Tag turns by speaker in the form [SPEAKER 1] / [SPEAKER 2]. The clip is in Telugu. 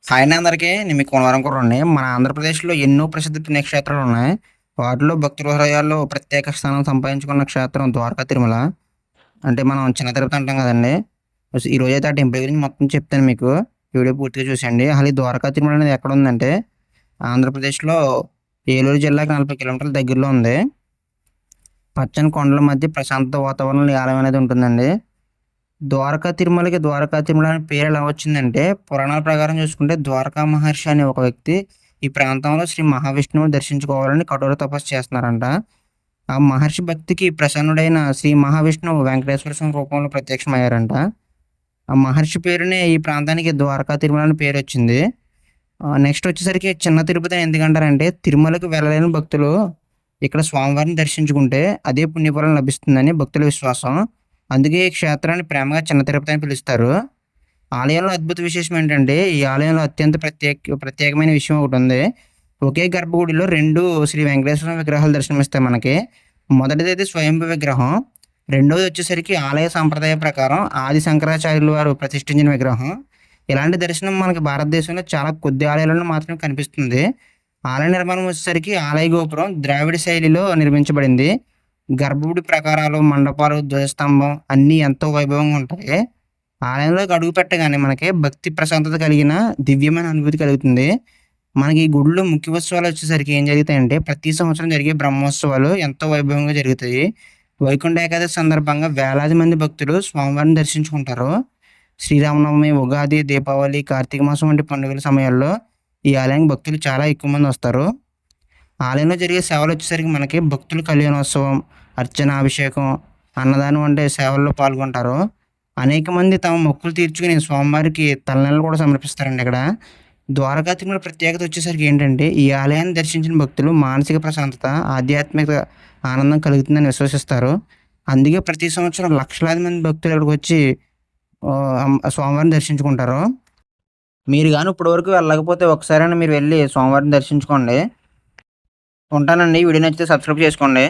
[SPEAKER 1] హాయ్ అండి అందరికీ. నేను మీ కూనవరం కుర్రోడిని. మన ఆంధ్రప్రదేశ్‌లో ఎన్నో ప్రసిద్ధ పుణ్యక్షేత్రాలున్నాయి. వాటిలో భక్తుల హృదయాల్లో ప్రత్యేక స్థానం సంపాదించుకున్న క్షేత్రం ద్వారకా తిరుమల. అంటే మనం చిన్న తిరుపతి అంటాం కదండీ! ఈరోజైతే ఆ టెంపుల్ గురించి మొత్తం చెప్తాను మీకు. వీడియో పూర్తిగా చూసేయండి. అసలు ఈ ద్వారకా తిరుమల అనేది ఎక్కడుందంటే, ఆంధ్రప్రదేశ్‌లో ఏలూరు జిల్లాకి 40 కిలోమీటర్ల దగ్గరలో ఉంది. పచ్చని కొండల మధ్య ప్రశాంత వాతావరణంలో ఈ ఆలయం అనేది ఉంటుందండి. ద్వారకా తిరుమల అనే పేరు ఎలా వచ్చిందంటే, పురాణాల ప్రకారం చూసుకుంటే ద్వారకా మహర్షి అనే ఒక వ్యక్తి ఈ ప్రాంతంలో శ్రీ మహావిష్ణువుని దర్శించుకోవాలని కఠోర తపస్సు చేస్తున్నారంట. ఆ మహర్షి భక్తికి ప్రసన్నుడైన శ్రీ మహావిష్ణువు వెంకటేశ్వర స్వామి రూపంలో ప్రత్యక్షమయ్యారంట. ఆ మహర్షి పేరునే ఈ ప్రాంతానికి ద్వారకా తిరుమల అని పేరొచ్చింది. నెక్స్ట్ వచ్చేసరికి చిన్న తిరుపతి అని ఎందుకంటారంటే, తిరుమలకి వెళ్ళలేని భక్తులు ఇక్కడ స్వామివారిని దర్శించుకుంటే అదే పుణ్యఫలం లభిస్తుందని భక్తుల విశ్వాసం. అందుకే ఈ క్షేత్రాన్ని ప్రేమగా చిన్న తిరుపతి అని పిలుస్తారు. ఆలయంలో అద్భుత విశేషం ఏంటంటే, ఈ ఆలయంలో అత్యంత ప్రత్యేకమైన విషయం ఒకటుంది. ఒకే గర్భగుడిలో 2 శ్రీ వెంకటేశ్వర స్వామి విగ్రహాలు దర్శనమిస్తాయి మనకి. మొదటిదైతే స్వయంభూ విగ్రహం. రెండోది వచ్చేసరికి ఆలయ సాంప్రదాయ ప్రకారం ఆది శంకరాచార్యులు వారు ప్రతిష్ఠించిన విగ్రహం. ఇలాంటి దర్శనం మనకి భారతదేశంలో చాలా కొద్ది ఆలయాలలో మాత్రమే కనిపిస్తుంది. ఆలయ నిర్మాణం వచ్చేసరికి ఆలయ గోపురం ద్రావిడ శైలిలో నిర్మించబడింది. గర్భగుడి ప్రాకారాలు, మండపాలు, ధ్వజస్తంభం అన్నీ ఎంతో వైభవంగా ఉంటాయి. ఆలయంలోకి అడుగుపెట్టగానే మనకి భక్తి ప్రశాంతత కలిగిన దివ్యమైన అనుభూతి కలుగుతుంది. మనకి ఈ గుడిలో ముఖ్య ఉత్సవాలు వచ్చేసరికి ఏం జరుగుతాయంటే, ప్రతి సంవత్సరం జరిగే బ్రహ్మోత్సవాలు ఎంతో వైభవంగా జరుగుతాయి. వైకుంఠ ఏకాదశి సందర్భంగా వేలాది మంది భక్తులు స్వామివారిని దర్శించుకుంటారు. శ్రీరామనవమి, ఉగాది, దీపావళి, కార్తీక మాసం వంటి పండుగల సమయాల్లో ఈ ఆలయానికి భక్తులు చాలా ఎక్కువ మంది వస్తారు. ఆలయంలో జరిగే సేవలొచ్చేసరికి మనకి భక్తుల కళ్యాణోత్సవం, అర్చన, అభిషేకం, అన్నదానం వంటి సేవల్లో పాల్గొంటారు. అనేక మంది తమ మొక్కులు తీర్చుకుని స్వామివారికి తలనీలాలు కూడా సమర్పిస్తారండి ఇక్కడ. ద్వారకా తిరుమల ప్రత్యేకత వచ్చేసరికి ఏంటంటే, ఈ ఆలయాన్ని దర్శించిన భక్తులు మానసిక ప్రశాంతత, ఆధ్యాత్మిక ఆనందం కలుగుతుందని విశ్వసిస్తారు. అందుకే ప్రతి సంవత్సరం లక్షలాది మంది భక్తులు ఇక్కడికొచ్చి స్వామివారిని దర్శించుకుంటారు. మీరు గాని ఇప్పటి వరకు వెళ్ళకపోతే ఒకసారైనా మీరు వెళ్లి స్వామివారిని దర్శించుకోండి. ఉంటానండి. వీడియో నచ్చితే సబ్స్క్రైబ్ చేసుకోండి.